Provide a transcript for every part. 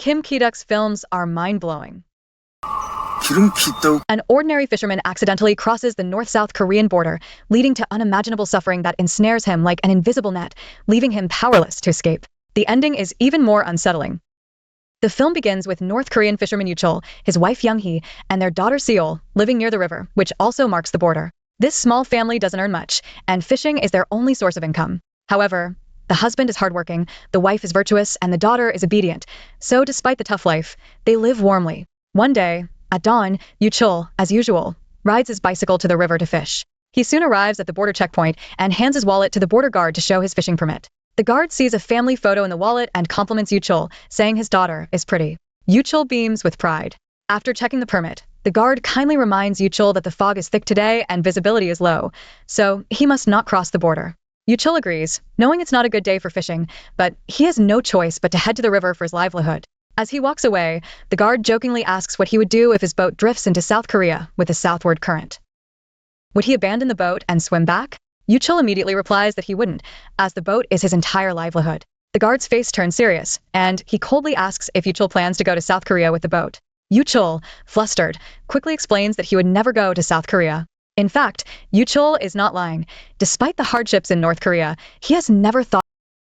Kim Ki-duk's films are mind-blowing. 기름기 있다고. An ordinary fisherman accidentally crosses the North-South Korean border, leading to unimaginable suffering that ensnares him like an invisible net, leaving him powerless to escape. The ending is even more unsettling. The film begins with North Korean fisherman Yoo-chul, his wife Young-hee, and their daughter Seol, living near the river, which also marks the border. This small family doesn't earn much, and fishing is their only source of income. However, the husband is hardworking, the wife is virtuous, and the daughter is obedient. So despite the tough life, they live warmly. One day, at dawn, Yoo-chul, as usual, rides his bicycle to the river to fish. He soon arrives at the border checkpoint and hands his wallet to the border guard to show his fishing permit. The guard sees a family photo in the wallet and compliments Yoo-chul, saying his daughter is pretty. Yoo-chul beams with pride. After checking the permit, the guard kindly reminds Yoo-chul that the fog is thick today and visibility is low, so he must not cross the border. Yoo-chul agrees, knowing it's not a good day for fishing, but he has no choice but to head to the river for his livelihood. As he walks away, the guard jokingly asks what he would do if his boat drifts into South Korea with a southward current. Would he abandon the boat and swim back? Yoo-chul immediately replies that he wouldn't, as the boat is his entire livelihood. The guard's face turns serious, and he coldly asks if Yoo-chul plans to go to South Korea with the boat. Yoo-chul, flustered, quickly explains that he would never go to South Korea. In fact, Yoo-chul is not lying. Despite the hardships in North Korea, he has never thought.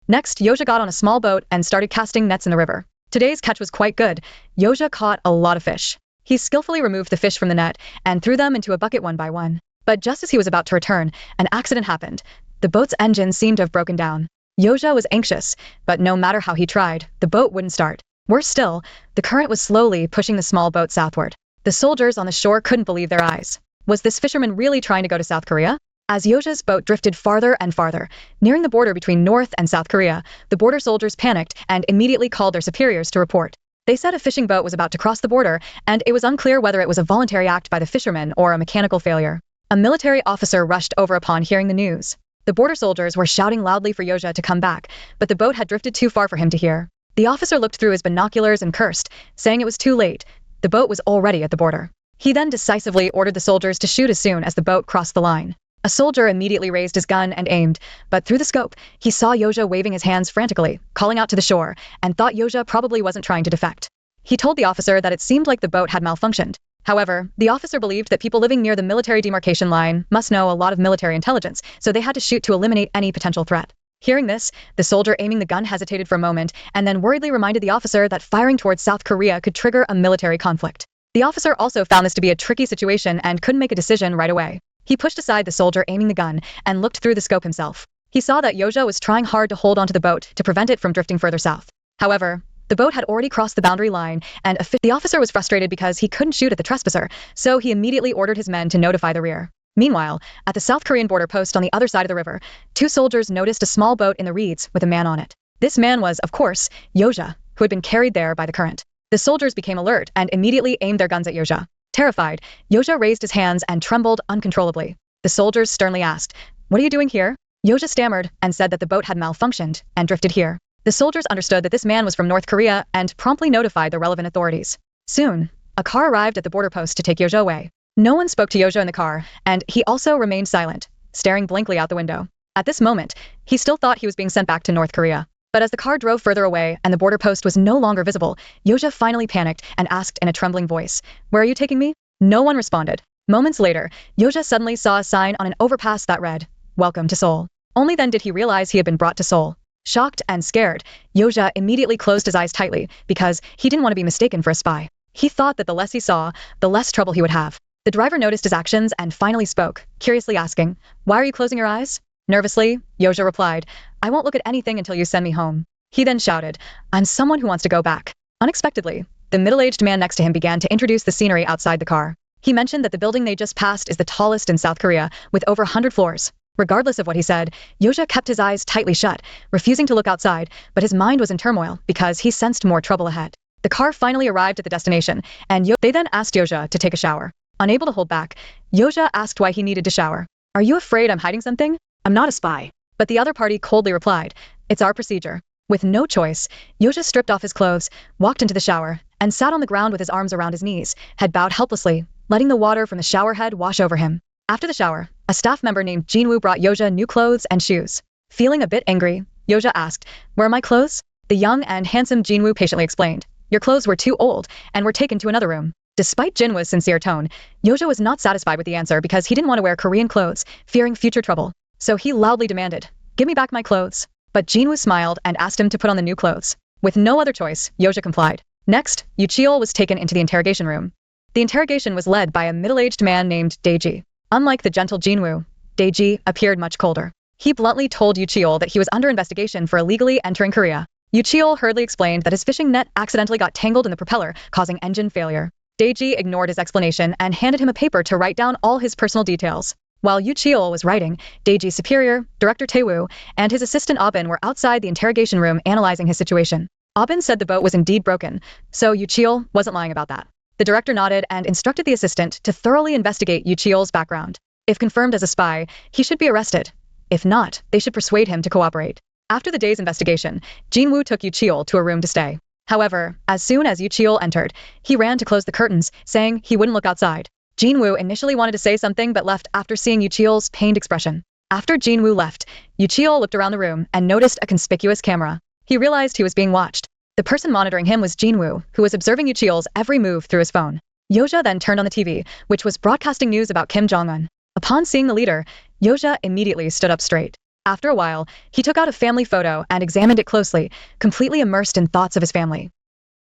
Next, Yoja got on a small boat and started casting nets in the river. Today's catch was quite good. Yoja caught a lot of fish. He skillfully removed the fish from the net and threw them into a bucket one by one. But just as he was about to return, an accident happened. The boat's engine seemed to have broken down. Yoja was anxious, but no matter how he tried, the boat wouldn't start. Worse still, the current was slowly pushing the small boat southward. The soldiers on the shore couldn't believe their eyes. Was this fisherman really trying to go to South Korea? As Yoja's boat drifted farther and farther, nearing the border between North and South Korea, the border soldiers panicked and immediately called their superiors to report. They said a fishing boat was about to cross the border, and it was unclear whether it was a voluntary act by the fishermen or a mechanical failure. A military officer rushed over upon hearing the news. The border soldiers were shouting loudly for Yoja to come back, but the boat had drifted too far for him to hear. The officer looked through his binoculars and cursed, saying it was too late. The boat was already at the border. He then decisively ordered the soldiers to shoot as soon as the boat crossed the line. A soldier immediately raised his gun and aimed, but through the scope, he saw Yoja waving his hands frantically, calling out to the shore, and thought Yoja probably wasn't trying to defect. He told the officer that it seemed like the boat had malfunctioned. However, the officer believed that people living near the military demarcation line must know a lot of military intelligence, so they had to shoot to eliminate any potential threat. Hearing this, the soldier aiming the gun hesitated for a moment and then worriedly reminded the officer that firing towards South Korea could trigger a military conflict. The officer also found this to be a tricky situation and couldn't make a decision right away. He pushed aside the soldier aiming the gun and looked through the scope himself. He saw that Yoja was trying hard to hold onto the boat to prevent it from drifting further south. However, the boat had already crossed the boundary line, and the officer was frustrated because he couldn't shoot at the trespasser, so he immediately ordered his men to notify the rear. Meanwhile, at the South Korean border post on the other side of the river, two soldiers noticed a small boat in the reeds with a man on it. This man was, of course, Yoja, who had been carried there by the current. The soldiers became alert and immediately aimed their guns at Yoja. Terrified, Yoja raised his hands and trembled uncontrollably. The soldiers sternly asked, "What are you doing here?" Yoja stammered and said that the boat had malfunctioned and drifted here. The soldiers understood that this man was from North Korea and promptly notified the relevant authorities. Soon, a car arrived at the border post to take Yoja away. No one spoke to Yoja in the car, and he also remained silent, staring blankly out the window. At this moment, he still thought he was being sent back to North Korea. But as the car drove further away and the border post was no longer visible, Yoja finally panicked and asked in a trembling voice, "Where are you taking me?" No one responded. Moments later, Yoja suddenly saw a sign on an overpass that read, "Welcome to Seoul." Only then did he realize he had been brought to Seoul. Shocked and scared, Yoja immediately closed his eyes tightly because he didn't want to be mistaken for a spy. He thought that the less he saw, the less trouble he would have. The driver noticed his actions and finally spoke, curiously asking, "Why are you closing your eyes?" Nervously, Yoja replied, "I won't look at anything until you send me home." He then shouted, "I'm someone who wants to go back." Unexpectedly, the middle-aged man next to him began to introduce the scenery outside the car. He mentioned that the building they just passed is the tallest in South Korea, with over 100 floors. Regardless of what he said, Yoja kept his eyes tightly shut, refusing to look outside, but his mind was in turmoil because he sensed more trouble ahead. The car finally arrived at the destination, and they then asked Yoja to take a shower. Unable to hold back, Yoja asked why he needed to shower. "Are you afraid I'm hiding something? I'm not a spy." But the other party coldly replied, "It's our procedure." With no choice, Yoja stripped off his clothes, walked into the shower, and sat on the ground with his arms around his knees, head bowed helplessly, letting the water from the shower head wash over him. After the shower, a staff member named Jinwoo brought Yoja new clothes and shoes. Feeling a bit angry, Yoja asked, "Where are my clothes?" The young and handsome Jinwoo patiently explained, Your clothes were too old and were taken to another room. Despite Jinwoo's sincere tone, Yoja was not satisfied with the answer because he didn't want to wear Korean clothes, fearing future trouble. So he loudly demanded, "Give me back my clothes." But Jinwoo smiled and asked him to put on the new clothes. With no other choice, Yoja complied. Next, Yucheol was taken into the interrogation room. The interrogation was led by a middle-aged man named Daeji. Unlike the gentle Jinwoo, Daeji appeared much colder. He bluntly told Yucheol that he was under investigation for illegally entering Korea. Yucheol hurriedly explained that his fishing net accidentally got tangled in the propeller, causing engine failure. Daeji ignored his explanation and handed him a paper to write down all his personal details. While Yucheol was writing, Daeji's superior, Director Taewoo, and his assistant Abin were outside the interrogation room analyzing his situation. Abin said the boat was indeed broken, so Yucheol wasn't lying about that. The director nodded and instructed the assistant to thoroughly investigate Yucheol's background. If confirmed as a spy, he should be arrested. If not, they should persuade him to cooperate. After the day's investigation, Jinwoo took Yucheol to a room to stay. However, as soon as Yucheol entered, he ran to close the curtains, saying he wouldn't look outside. Jinwoo initially wanted to say something but left after seeing Yucheol's pained expression. After Jinwoo left, Yucheol looked around the room and noticed a conspicuous camera. He realized he was being watched. The person monitoring him was Jinwoo, who was observing Yucheol's every move through his phone. Yoja then turned on the TV, which was broadcasting news about Kim Jong-un. Upon seeing the leader, Yoja immediately stood up straight. After a while, he took out a family photo and examined it closely, completely immersed in thoughts of his family.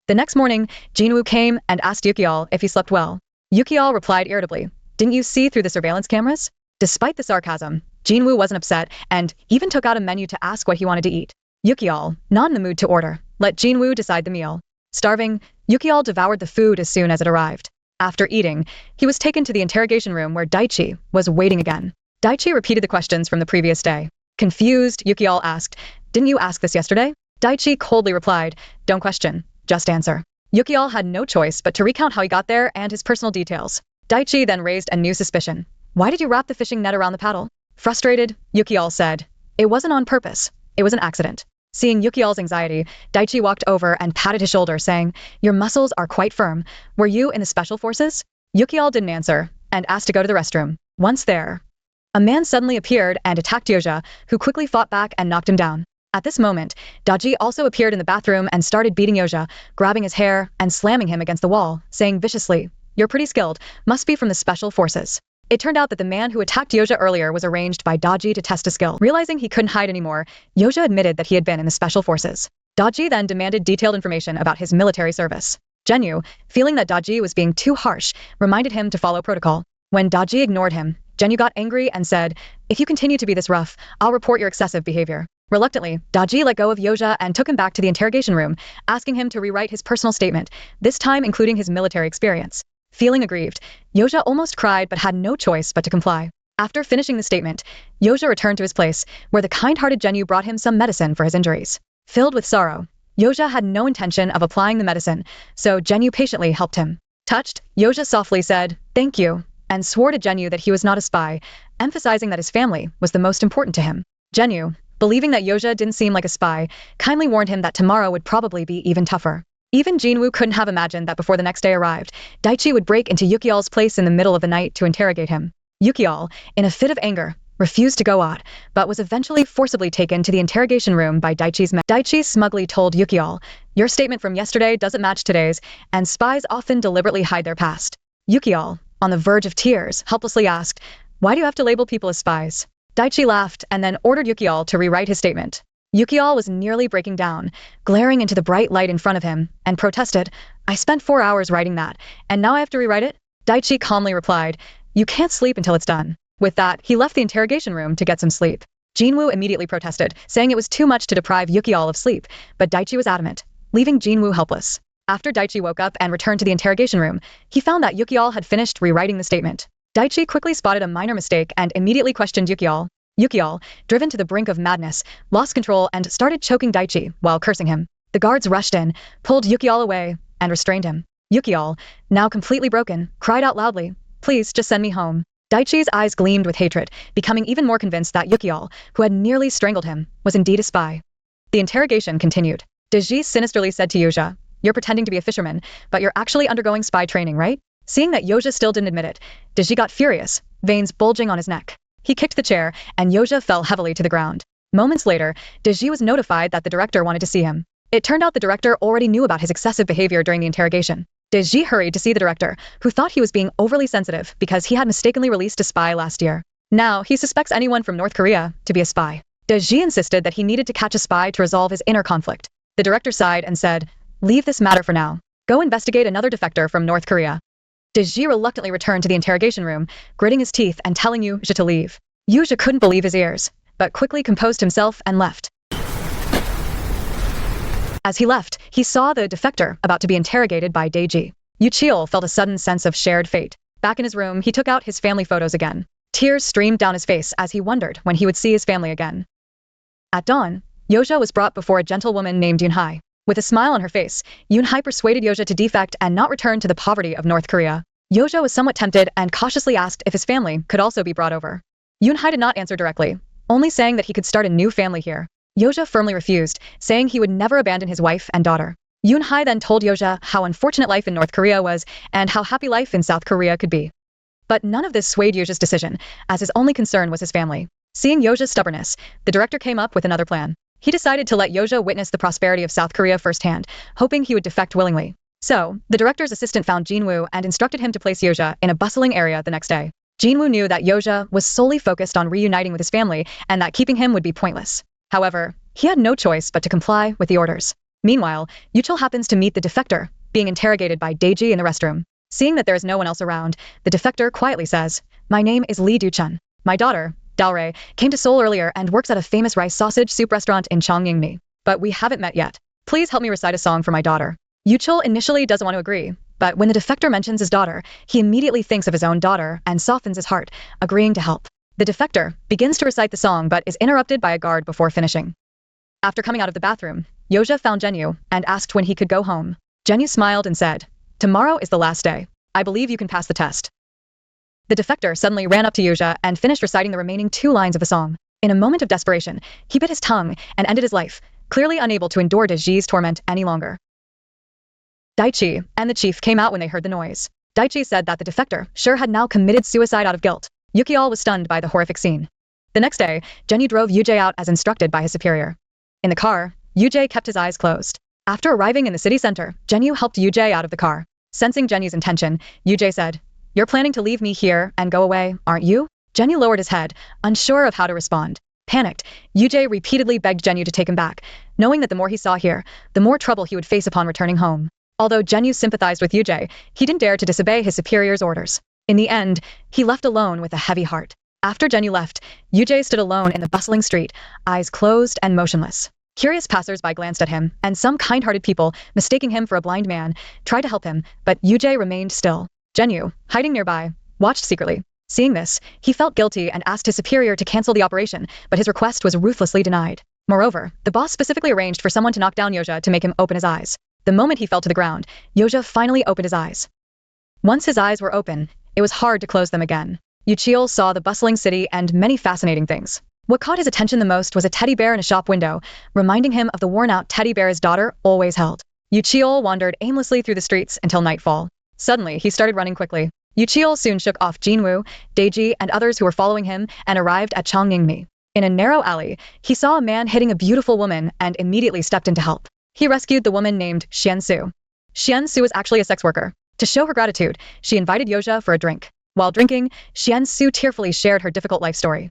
The next morning, Jinwoo came and asked Yucheol if he slept well. Yucheol replied irritably, "Didn't you see through the surveillance cameras?" Despite the sarcasm, Jinwoo wasn't upset and even took out a menu to ask what he wanted to eat. Yucheol, not in the mood to order, let Jinwoo decide the meal. Starving, Yucheol devoured the food as soon as it arrived. After eating, he was taken to the interrogation room where Daichi was waiting again. Daichi repeated the questions from the previous day. Confused, Yucheol asked, "Didn't you ask this yesterday?" Daichi coldly replied, "Don't question, just answer." Yucheol had no choice but to recount how he got there and his personal details. Daichi then raised a new suspicion. "Why did you wrap the fishing net around the paddle?" Frustrated, Yucheol said, "It wasn't on purpose. It was an accident." Seeing Yucheol's anxiety, Daichi walked over and patted his shoulder, saying, "Your muscles are quite firm. Were you in the special forces?" Yucheol didn't answer and asked to go to the restroom. Once there, a man suddenly appeared and attacked Yoja, who quickly fought back and knocked him down. At this moment, Daji also appeared in the bathroom and started beating Yoja, grabbing his hair and slamming him against the wall, saying viciously, "You're pretty skilled, must be from the special forces." It turned out that the man who attacked Yoja earlier was arranged by Daji to test a skill. Realizing he couldn't hide anymore, Yoja admitted that he had been in the special forces. Daji then demanded detailed information about his military service. Jenyu, feeling that Daji was being too harsh, reminded him to follow protocol. When Daji ignored him, Jenyu got angry and said, "If you continue to be this rough, I'll report your excessive behavior." Reluctantly, Daji let go of Yoja and took him back to the interrogation room, asking him to rewrite his personal statement, this time including his military experience. Feeling aggrieved, Yoja almost cried but had no choice but to comply. After finishing the statement, Yoja returned to his place, where the kind-hearted Jenyu brought him some medicine for his injuries. Filled with sorrow, Yoja had no intention of applying the medicine, so Jenyu patiently helped him. Touched, Yoja softly said, "Thank you," and swore to Jenyu that he was not a spy, emphasizing that his family was the most important to him. Jenyu, believing that Yoja didn't seem like a spy, kindly warned him that tomorrow would probably be even tougher. Even Jinwoo couldn't have imagined that before the next day arrived, Daichi would break into Yucheol's place in the middle of the night to interrogate him. Yucheol, in a fit of anger, refused to go out, but was eventually forcibly taken to the interrogation room by Daichi's men. Daichi smugly told Yucheol, "Your statement from yesterday doesn't match today's, and spies often deliberately hide their past." Yucheol, on the verge of tears, helplessly asked, "Why do you have to label people as spies?" Daichi laughed and then ordered Yucheol to rewrite his statement. Yucheol was nearly breaking down, glaring into the bright light in front of him, and protested, "I spent 4 hours writing that, and now I have to rewrite it?" Daichi calmly replied, "You can't sleep until it's done." With that, he left the interrogation room to get some sleep. Jinwoo immediately protested, saying it was too much to deprive Yucheol of sleep, but Daichi was adamant, leaving Jinwoo helpless. After Daichi woke up and returned to the interrogation room, he found that Yucheol had finished rewriting the statement. Daichi quickly spotted a minor mistake and immediately questioned Yucheol. Yucheol, driven to the brink of madness, lost control and started choking Daichi while cursing him. The guards rushed in, pulled Yucheol away, and restrained him. Yucheol, now completely broken, cried out loudly, "Please, just send me home." Daichi's eyes gleamed with hatred, becoming even more convinced that Yucheol, who had nearly strangled him, was indeed a spy. The interrogation continued. Daji sinisterly said to Yoja, "You're pretending to be a fisherman, but you're actually undergoing spy training, right?" Seeing that Yoja still didn't admit it, Daji got furious, veins bulging on his neck. He kicked the chair, and Yoja fell heavily to the ground. Moments later, Daji was notified that the director wanted to see him. It turned out the director already knew about his excessive behavior during the interrogation. Deji hurried to see the director, who thought he was being overly sensitive because he had mistakenly released a spy last year. Now, he suspects anyone from North Korea to be a spy. Deji insisted that he needed to catch a spy to resolve his inner conflict. The director sighed and said, "Leave this matter for now. Go investigate another defector from North Korea." Deji reluctantly returned to the interrogation room, gritting his teeth and telling Yuja to leave. Yuja couldn't believe his ears, but quickly composed himself and left. As he left, he saw the defector about to be interrogated by Deji. Yuchil felt a sudden sense of shared fate. Back in his room, he took out his family photos again. Tears streamed down his face as he wondered when he would see his family again. At dawn, Yoja was brought before a gentlewoman named Yunhai. With a smile on her face, Yunhai persuaded Yoja to defect and not return to the poverty of North Korea. Yoja was somewhat tempted and cautiously asked if his family could also be brought over. Yunhai did not answer directly, only saying that he could start a new family here. Yoja firmly refused, saying he would never abandon his wife and daughter. Yunhai then told Yoja how unfortunate life in North Korea was and how happy life in South Korea could be. But none of this swayed Yoja's decision, as his only concern was his family. Seeing Yoja's stubbornness, the director came up with another plan. He decided to let Yoja witness the prosperity of South Korea firsthand, hoping he would defect willingly. So, the director's assistant found Jinwoo and instructed him to place Yoja in a bustling area the next day. Jinwoo knew that Yoja was solely focused on reuniting with his family and that keeping him would be pointless. However, he had no choice but to comply with the orders. Meanwhile, Yuchil happens to meet the defector, being interrogated by Deji in the restroom. Seeing that there is no one else around, the defector quietly says, "My name is Lee Du-chun. My daughter, Dalray, came to Seoul earlier and works at a famous rice sausage soup restaurant in Cheonggyeongmi. But we haven't met yet. Please help me recite a song for my daughter." Yuchil initially doesn't want to agree, but when the defector mentions his daughter, he immediately thinks of his own daughter and softens his heart, agreeing to help. The defector begins to recite the song but is interrupted by a guard before finishing. After coming out of the bathroom, Yoja found Jenyu and asked when he could go home. Jenyu smiled and said, "Tomorrow is the last day. I believe you can pass the test." The defector suddenly ran up to Yoja and finished reciting the remaining 2 lines of the song. In a moment of desperation, he bit his tongue and ended his life, clearly unable to endure Deji's torment any longer. Daichi and the chief came out when they heard the noise. Daichi said that the defector sure had now committed suicide out of guilt. Yukial was stunned by the horrific scene. The next day, Jenyu drove Yujay out as instructed by his superior. In the car, Yujay kept his eyes closed. After arriving in the city center, Jenyu helped Yujay out of the car. Sensing Jenyu's intention, Yujay said, "You're planning to leave me here and go away, aren't you?" Jenyu lowered his head, unsure of how to respond. Panicked, Yujay repeatedly begged Jenyu to take him back, knowing that the more he saw here, the more trouble he would face upon returning home. Although Jenyu sympathized with Yujay, he didn't dare to disobey his superior's orders. In the end, he left alone with a heavy heart. After Jenyu left, Yujay stood alone in the bustling street, eyes closed and motionless. Curious passers-by glanced at him, and some kind-hearted people, mistaking him for a blind man, tried to help him, but Yujay remained still. Jenyu, hiding nearby, watched secretly. Seeing this, he felt guilty and asked his superior to cancel the operation, but his request was ruthlessly denied. Moreover, the boss specifically arranged for someone to knock down Yoja to make him open his eyes. The moment he fell to the ground, Yoja finally opened his eyes. Once his eyes were open, it was hard to close them again. Yuchil saw the bustling city and many fascinating things. What caught his attention the most was a teddy bear in a shop window, reminding him of the worn-out teddy bear his daughter always held. Yuchil wandered aimlessly through the streets until nightfall. Suddenly, he started running quickly. Yuchil soon shook off Jinwoo, Deji, and others who were following him and arrived at Cheonggyeongmi. In a narrow alley, he saw a man hitting a beautiful woman and immediately stepped in to help. He rescued the woman named Xiansu. Xiansu was actually a sex worker. To show her gratitude, she invited Yoja for a drink. While drinking, Xiansu tearfully shared her difficult life story.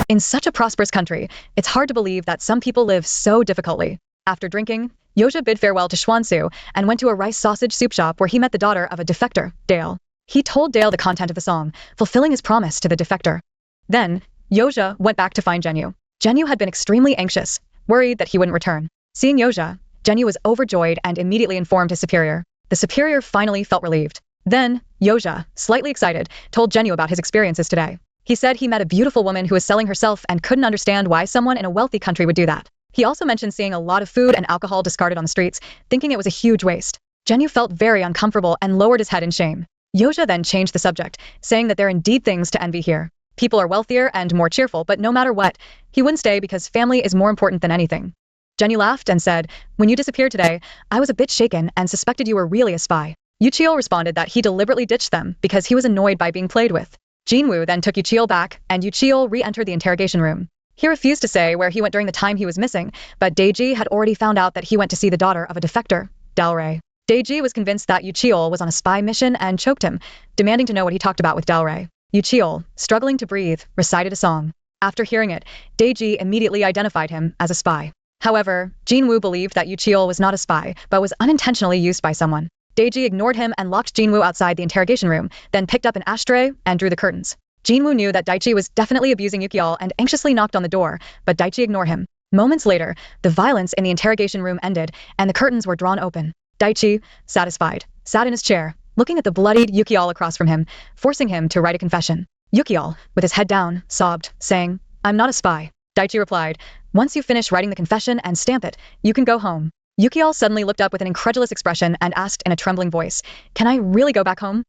In such a prosperous country, it's hard to believe that some people live so difficultly. After drinking, Yoja bid farewell to Xuansu and went to a rice sausage soup shop where he met the daughter of a defector, Dale. He told Dale the content of the song, fulfilling his promise to the defector. Then, Yoja went back to find Jenyu. Jenyu had been extremely anxious, worried that he wouldn't return. Seeing Yoja, Jenyu was overjoyed and immediately informed his superior. The superior finally felt relieved. Then, Yoja, slightly excited, told Jenyu about his experiences today. He said he met a beautiful woman who was selling herself and couldn't understand why someone in a wealthy country would do that. He also mentioned seeing a lot of food and alcohol discarded on the streets, thinking it was a huge waste. Jenyu felt very uncomfortable and lowered his head in shame. Yoja then changed the subject, saying that there are indeed things to envy here. People are wealthier and more cheerful, but no matter what, he wouldn't stay because family is more important than anything. Jenyu laughed and said, "When you disappeared today, I was a bit shaken and suspected you were really a spy." Yuchil responded that he deliberately ditched them because he was annoyed by being played with. Jinwoo then took Yuchil back, and Yuchil re-entered the interrogation room. He refused to say where he went during the time he was missing, but Daeji had already found out that he went to see the daughter of a defector, Dalray. Daeji was convinced that Yucheol was on a spy mission and choked him, demanding to know what he talked about with Dalray. Yucheol, struggling to breathe, recited a song. After hearing it, Daeji immediately identified him as a spy. However, Jinwoo believed that Yucheol was not a spy, but was unintentionally used by someone. Daeji ignored him and locked Jinwoo outside the interrogation room, then picked up an ashtray and drew the curtains. Jinwoo knew that Daichi was definitely abusing Yucheol and anxiously knocked on the door, but Daichi ignored him. Moments later, the violence in the interrogation room ended, and the curtains were drawn open. Daichi, satisfied, sat in his chair, looking at the bloodied Yucheol across from him, forcing him to write a confession. Yucheol, with his head down, sobbed, saying, "I'm not a spy." Daichi replied, "Once you finish writing the confession and stamp it, you can go home." Yucheol suddenly looked up with an incredulous expression and asked in a trembling voice, "Can I really go back home?"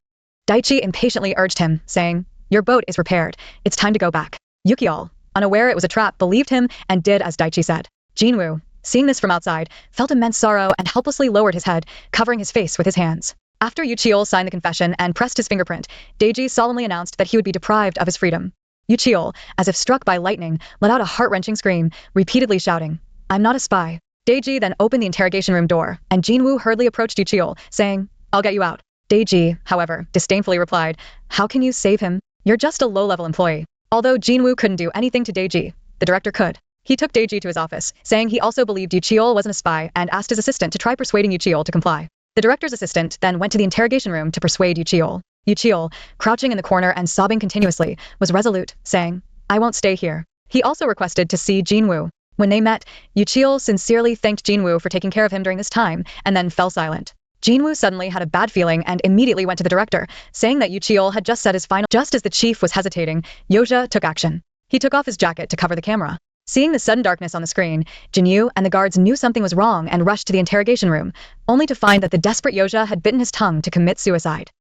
Daichi impatiently urged him, saying, "Your boat is repaired. It's time to go back." Yucheol, unaware it was a trap, believed him and did as Daichi said. Jinwoo, seeing this from outside, felt immense sorrow and helplessly lowered his head, covering his face with his hands. After Yucheol signed the confession and pressed his fingerprint, Daeji solemnly announced that he would be deprived of his freedom. Yucheol, as if struck by lightning, let out a heart-wrenching scream, repeatedly shouting, "I'm not a spy." Daeji then opened the interrogation room door, and Jinwoo hurriedly approached Yucheol, saying, "I'll get you out." Daeji, however, disdainfully replied, "How can you save him? You're just a low-level employee." Although Jinwoo couldn't do anything to Daeji, the director could. He took Daeji to his office, saying he also believed Yucheol wasn't a spy and asked his assistant to try persuading Yucheol to comply. The director's assistant then went to the interrogation room to persuade Yucheol. Yucheol, crouching in the corner and sobbing continuously, was resolute, saying, "I won't stay here." He also requested to see Jinwoo. When they met, Yucheol sincerely thanked Jinwoo for taking care of him during this time, and then fell silent. Jinwoo suddenly had a bad feeling and immediately went to the director, saying that Yucheol had just said his final. Just as the chief was hesitating, Yoja took action. He took off his jacket to cover the camera. Seeing the sudden darkness on the screen, Jinwoo and the guards knew something was wrong and rushed to the interrogation room, only to find that the desperate Yoja had bitten his tongue to commit suicide.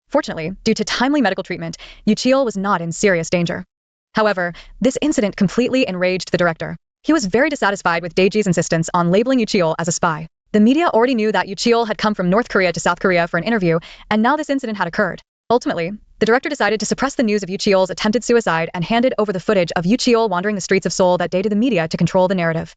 Fortunately, due to timely medical treatment, Yucheol was not in serious danger. However, this incident completely enraged the director. He was very dissatisfied with Daeji's insistence on labeling Yucheol as a spy. The media already knew that Yucheol had come from North Korea to South Korea for an interview, and now this incident had occurred. Ultimately, the director decided to suppress the news of Yucheol's attempted suicide and handed over the footage of Yucheol wandering the streets of Seoul that day to the media to control the narrative.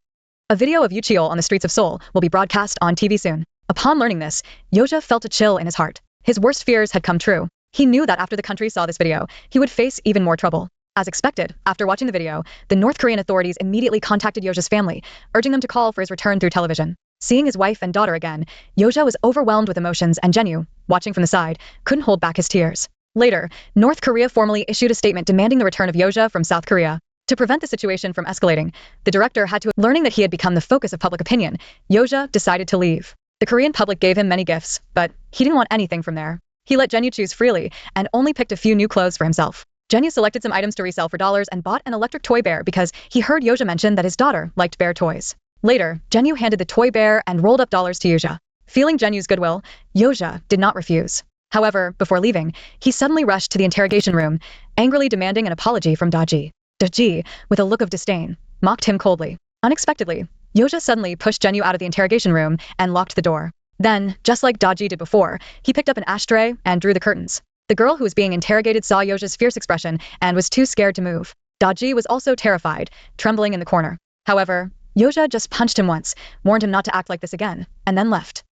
A video of Yucheol on the streets of Seoul will be broadcast on TV soon. Upon learning this, Yoja felt a chill in his heart. His worst fears had come true. He knew that after the country saw this video, he would face even more trouble. As expected, after watching the video, the North Korean authorities immediately contacted Yoja's family, urging them to call for his return through television. Seeing his wife and daughter again, Yoja was overwhelmed with emotions, and Jinwoo, watching from the side, couldn't hold back his tears. Later, North Korea formally issued a statement demanding the return of Yoja from South Korea. To prevent the situation from escalating, the director had to, learning that he had become the focus of public opinion, Yoja decided to leave. The Korean public gave him many gifts, but he didn't want anything from there. He let Jinwoo choose freely, and only picked a few new clothes for himself. Jinwoo selected some items to resell for dollars and bought an electric toy bear because he heard Yoja mention that his daughter liked bear toys. Later, Jinwoo handed the toy bear and rolled up dollars to Yoja. Feeling Jinwoo's goodwill, Yoja did not refuse. However, before leaving, he suddenly rushed to the interrogation room, angrily demanding an apology from Daeji. Daeji, with a look of disdain, mocked him coldly. Unexpectedly, Yoja suddenly pushed Jinwoo out of the interrogation room and locked the door. Then, just like Daeji did before, he picked up an ashtray and drew the curtains. The girl who was being interrogated saw Yoja's fierce expression and was too scared to move. Daeji was also terrified, trembling in the corner. However, Yoja just punched him once, warned him not to act like this again, and then left.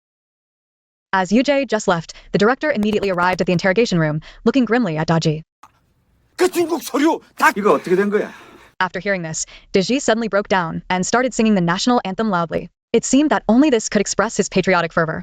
As Yoja just left, the director immediately arrived at the interrogation room, looking grimly at Daeji. 그 중국 서류 다 이거 어떻게 된 거야? After hearing this, Daeji suddenly broke down and started singing the national anthem loudly. It seemed that only this could express his patriotic fervor.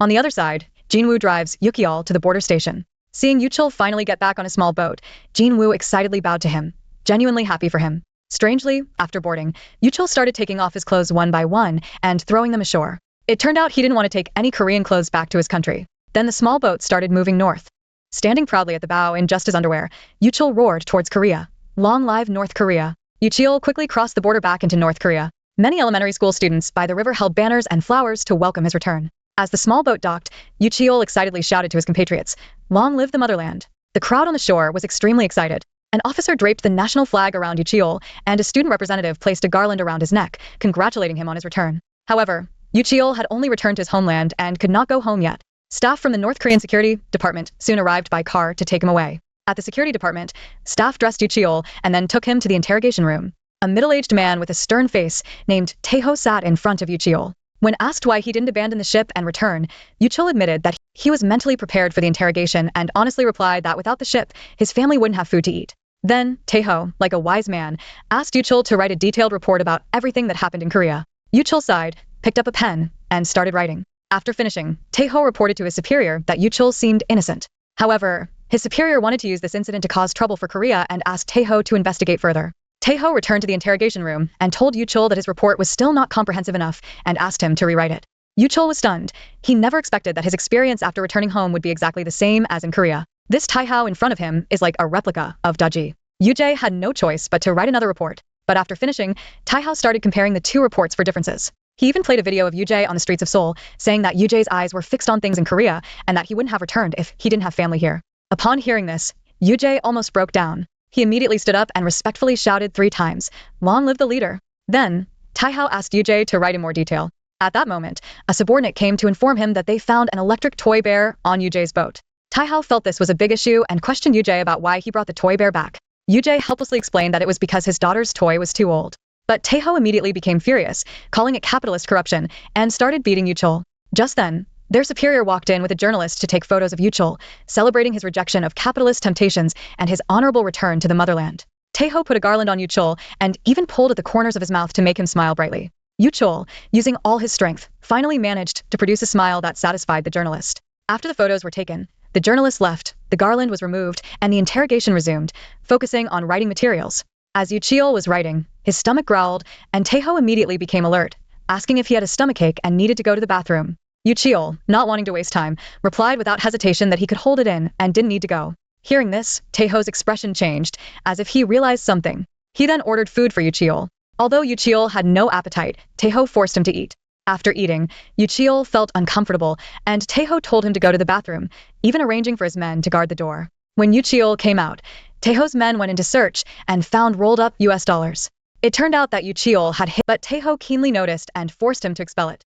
On the other side, Jinwoo drives Yucheol to the border station. Seeing Yucheol finally get back on a small boat, Jinwoo excitedly bowed to him, genuinely happy for him. Strangely, after boarding, Yucheol started taking off his clothes one by one and throwing them ashore. It turned out he didn't want to take any Korean clothes back to his country. Then the small boat started moving north. Standing proudly at the bow in just his underwear, Yucheol roared towards Korea. Long live North Korea. Yucheol quickly crossed the border back into North Korea. Many elementary school students by the river held banners and flowers to welcome his return. As the small boat docked, Yucheol excitedly shouted to his compatriots, "Long live the motherland." The crowd on the shore was extremely excited. An officer draped the national flag around Yucheol, and a student representative placed a garland around his neck, congratulating him on his return. However, Yucheol had only returned to his homeland and could not go home yet. Staff from the North Korean Security Department soon arrived by car to take him away. At the security department, staff dressed Yucheol and then took him to the interrogation room. A middle-aged man with a stern face named Taeho sat in front of Yuchil. When asked why he didn't abandon the ship and return, Yuchil admitted that he was mentally prepared for the interrogation and honestly replied that without the ship, his family wouldn't have food to eat. Then, Taeho, like a wise man, asked Yuchil to write a detailed report about everything that happened in Korea. Yuchil sighed, picked up a pen, and started writing. After finishing, Taeho reported to his superior that Yuchil seemed innocent. However, his superior wanted to use this incident to cause trouble for Korea and asked Taeho to investigate further. Taeho returned to the interrogation room and told Yuchil that his report was still not comprehensive enough and asked him to rewrite it. Yuchil was stunned. He never expected that his experience after returning home would be exactly the same as in Korea. This Taeho in front of him is like a replica of Daji. Yujay had no choice but to write another report. But after finishing, Taeho started comparing the two reports for differences. He even played a video of Yujay on the streets of Seoul, saying that Yujay's eyes were fixed on things in Korea and that he wouldn't have returned if he didn't have family here. Upon hearing this, Yujay almost broke down. He immediately stood up and respectfully shouted 3 times, "Long live the leader." Then, Taeho asked Yujay to write in more detail. At that moment, a subordinate came to inform him that they found an electric toy bear on Yujay's boat. Taeho felt this was a big issue and questioned Yujay about why he brought the toy bear back. Yujay helplessly explained that it was because his daughter's toy was too old. But Taeho immediately became furious, calling it capitalist corruption, and started beating Yuchil. Just then, their superior walked in with a journalist to take photos of Yuchil, celebrating his rejection of capitalist temptations and his honorable return to the motherland. Taeho put a garland on Yuchil and even pulled at the corners of his mouth to make him smile brightly. Yuchil, using all his strength, finally managed to produce a smile that satisfied the journalist. After the photos were taken, the journalist left, the garland was removed, and the interrogation resumed, focusing on writing materials. As Yuchil was writing, his stomach growled, and Taeho immediately became alert, asking if he had a stomachache and needed to go to the bathroom. Yuchil, not wanting to waste time, replied without hesitation that he could hold it in and didn't need to go. Hearing this, Taeho's expression changed, as if he realized something. He then ordered food for Yuchil. Although Yuchil had no appetite, Taeho forced him to eat. After eating, Yuchil felt uncomfortable, and Taeho told him to go to the bathroom, even arranging for his men to guard the door. When Yuchil came out, Taeho's men went into search and found rolled up US dollars. It turned out that Yuchil had hit, but Taeho keenly noticed and forced him to expel it.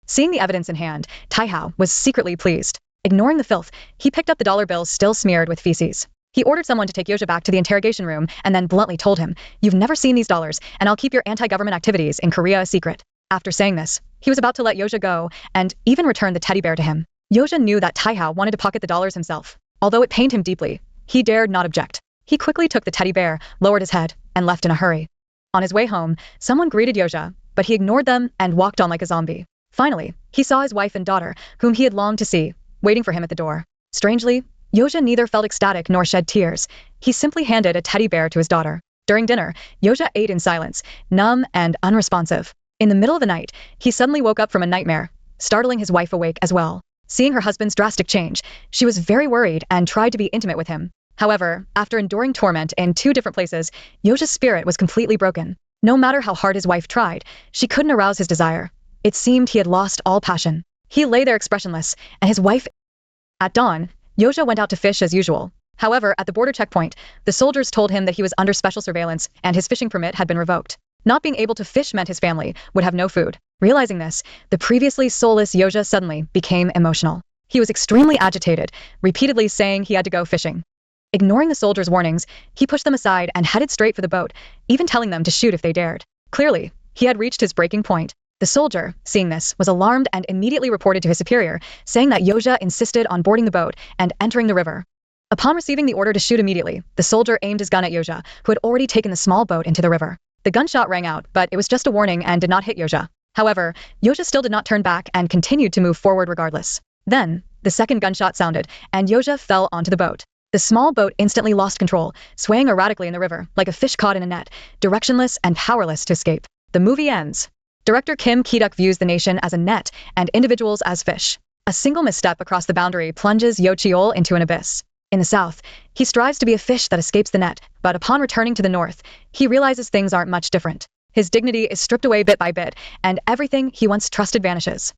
Seeing the evidence in hand, Taeho was secretly pleased. Ignoring the filth, he picked up the dollar bills still smeared with feces. He ordered someone to take Yoja back to the interrogation room and then bluntly told him, "You've never seen these dollars, and I'll keep your anti-government activities in Korea a secret." After saying this, he was about to let Yoja go and even return the teddy bear to him. Yoja knew that Taeho wanted to pocket the dollars himself. Although it pained him deeply, he dared not object. He quickly took the teddy bear, lowered his head, and left in a hurry. On his way home, someone greeted Yoja, but he ignored them and walked on like a zombie. Finally, he saw his wife and daughter, whom he had longed to see, waiting for him at the door. Strangely, Yoja neither felt ecstatic nor shed tears. He simply handed a teddy bear to his daughter. During dinner, Yoja ate in silence, numb and unresponsive. In the middle of the night, he suddenly woke up from a nightmare, startling his wife awake as well. Seeing her husband's drastic change, she was very worried and tried to be intimate with him. However, after enduring torment in 2 different places, Yoja's spirit was completely broken. No matter how hard his wife tried, she couldn't arouse his desire. It seemed he had lost all passion. He lay there expressionless, and his wife... At dawn, Yoja went out to fish as usual. However, at the border checkpoint, the soldiers told him that he was under special surveillance and his fishing permit had been revoked. Not being able to fish meant his family would have no food. Realizing this, the previously soulless Yoja suddenly became emotional. He was extremely agitated, repeatedly saying he had to go fishing. Ignoring the soldiers' warnings, he pushed them aside and headed straight for the boat, even telling them to shoot if they dared. Clearly, he had reached his breaking point. The soldier, seeing this, was alarmed and immediately reported to his superior, saying that Yoja insisted on boarding the boat and entering the river. Upon receiving the order to shoot immediately, the soldier aimed his gun at Yoja, who had already taken the small boat into the river. The gunshot rang out, but it was just a warning and did not hit Yoja. However, Yoja still did not turn back and continued to move forward regardless. Then, the second gunshot sounded, and Yoja fell onto the boat. The small boat instantly lost control, swaying erratically in the river, like a fish caught in a net, directionless and powerless to escape. The movie ends. Director Kim Ki-duk views the nation as a net and individuals as fish. A single misstep across the boundary plunges Yo Cheol into an abyss. In the south, he strives to be a fish that escapes the net, but upon returning to the north, he realizes things aren't much different. His dignity is stripped away bit by bit, and everything he once trusted vanishes.